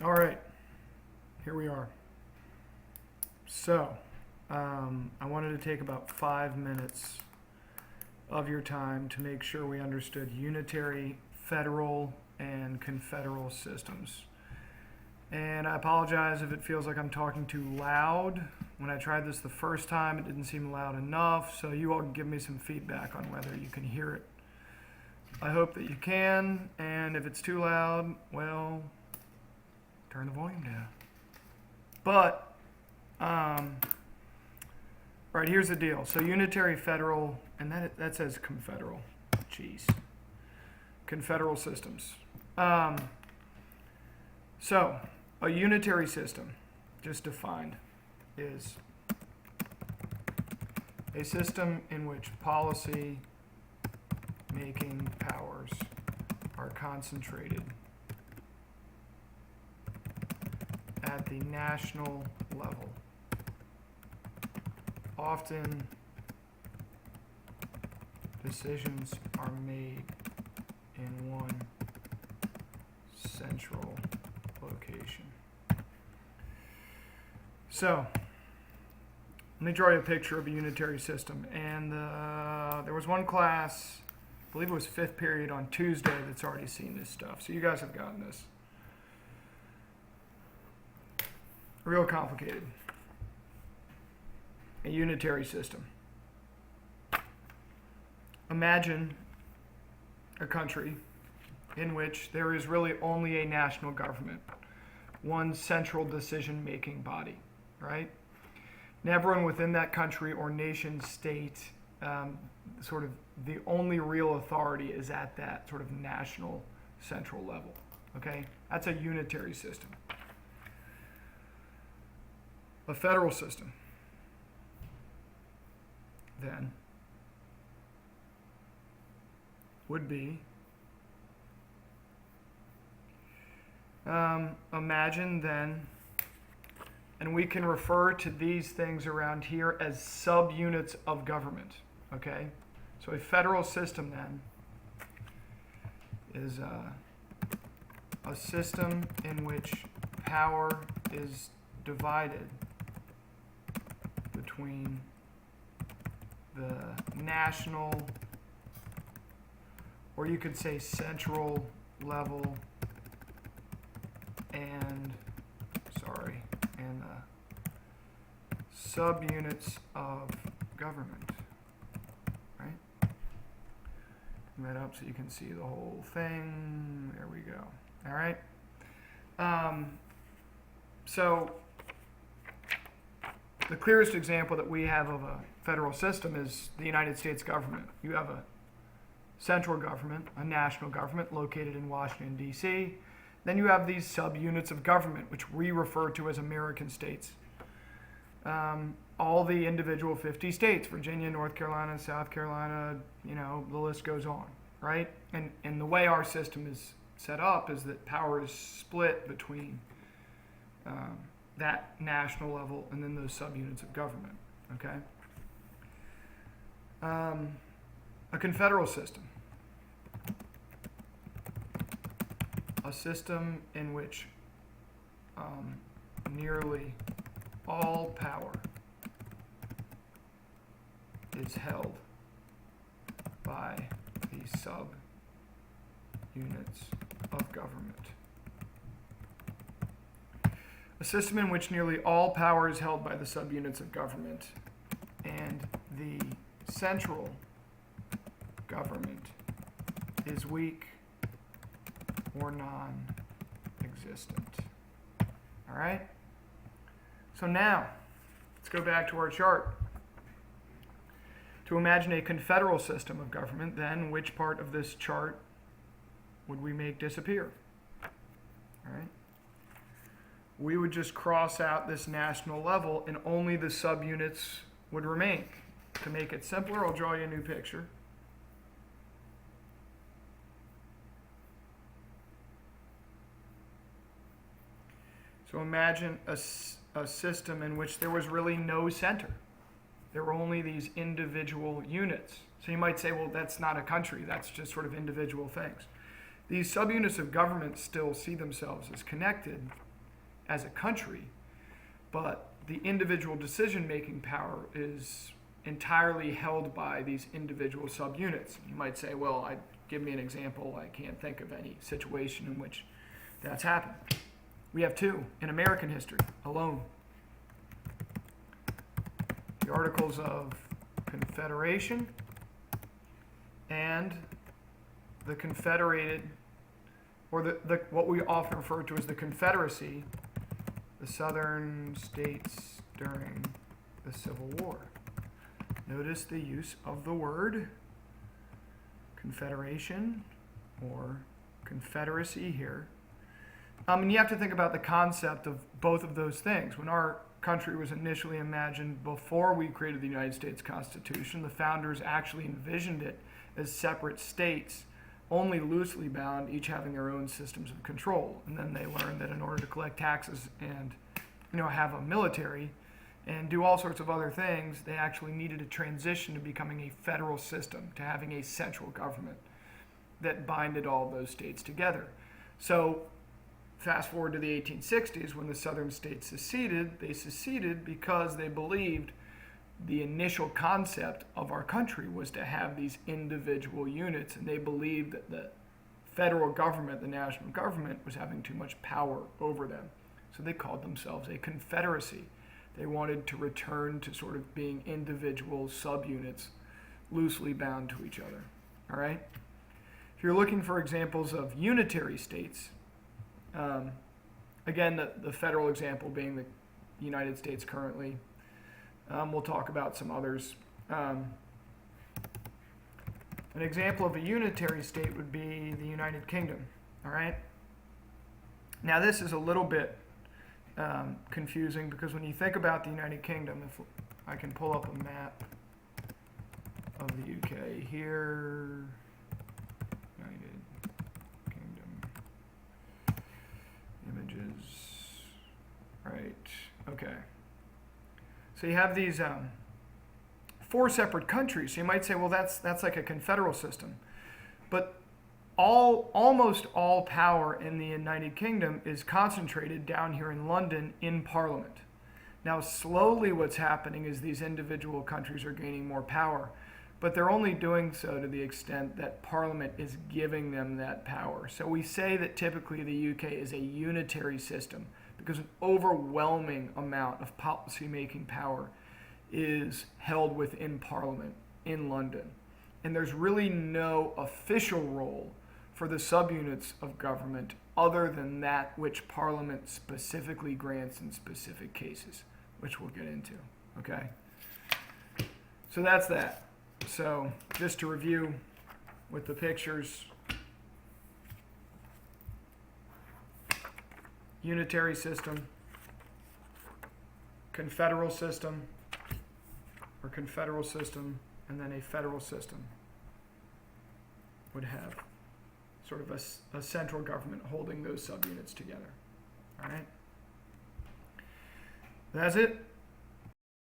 All right, here we are. So, I wanted to take about 5 minutes of your time to make sure we understood unitary, federal, and confederal systems. And I apologize if it feels like I'm talking too loud. When I tried this the first time, it didn't seem loud enough, so you all can give me some feedback on whether you can hear it. I hope that you can, and if it's too loud, well, turn the volume down. But, right, here's the deal. So unitary, federal, and that says confederal. Jeez. Confederal systems. So, a unitary system, just defined, is a system in which policy making powers are concentrated at the national level. Often, decisions are made in one central location. So, let me draw you a picture of a unitary system. And there was one class, I believe it was 5th period on Tuesday, that's already seen this stuff. So you guys have gotten this. Real complicated. A unitary system. Imagine a country in which there is really only a national government, one central decision-making body, right? And everyone within that country or nation state, sort of the only real authority is at that sort of national central level, okay? That's a unitary system. A federal system, then, would be, imagine then, and we can refer to these things around here as subunits of government, okay? So a federal system then is a system in which power is divided between the national, or you could say central level, and subunits of government, right? Bring that up so you can see the whole thing. There we go. All right. So the clearest example that we have of a federal system is the United States government. You have a central government, a national government located in Washington, D.C. Then you have these subunits of government, which we refer to as American states. All the individual 50 states, Virginia, North Carolina, South Carolina, the list goes on, right? And the way our system is set up is that power is split between that national level and then those subunits of government, okay? A confederal system. A system in which nearly all power is held by the sub-units of government. A system in which nearly all power is held by the subunits of government, and the central government is weak or non-existent. All right? So now, let's go back to our chart. To imagine a confederal system of government, then which part of this chart would we make disappear? All right? We would just cross out this national level and only the subunits would remain. To make it simpler, I'll draw you a new picture. So imagine a system in which there was really no center. There were only these individual units. So you might say, well, that's not a country. That's just sort of individual things. These subunits of government still see themselves as connected, as a country, but the individual decision-making power is entirely held by these individual subunits. You might say, well, give me an example. I can't think of any situation in which that's happened. We have two in American history alone. The Articles of Confederation and the Confederated, or the what we often refer to as the Confederacy, the Southern states during the Civil War. Notice the use of the word Confederation or Confederacy here. And you have to think about the concept of both of those things. When our country was initially imagined before we created the United States Constitution, the founders actually envisioned it as separate states, only loosely bound, each having their own systems of control. And then they learned that in order to collect taxes and have a military and do all sorts of other things, they actually needed to transition to becoming a federal system, to having a central government that binded all of those states together. So fast forward to the 1860s, when the southern states seceded, they seceded because they believed the initial concept of our country was to have these individual units, and they believed that the federal government, the national government, was having too much power over them. So they called themselves a confederacy. They wanted to return to sort of being individual subunits loosely bound to each other. All right? If you're looking for examples of unitary states, again, the federal example being the United States currently. We'll talk about some others. An example of a unitary state would be the United Kingdom. All right? Now, this is a little bit confusing because when you think about the United Kingdom, if I can pull up a map of the UK here, United Kingdom, images, right, okay. So you have these 4 separate countries. So you might say, well, that's like a confederal system. But almost all power in the United Kingdom is concentrated down here in London in Parliament. Now, slowly what's happening is these individual countries are gaining more power, but they're only doing so to the extent that Parliament is giving them that power. So we say that typically the UK is a unitary system because an overwhelming amount of policy-making power is held within Parliament in London. And there's really no official role for the subunits of government other than that which Parliament specifically grants in specific cases, which we'll get into, okay? So that's that. So just to review with the pictures, unitary system, confederal system, or confederal system, and then a federal system would have sort of a central government holding those subunits together. All right? That's it.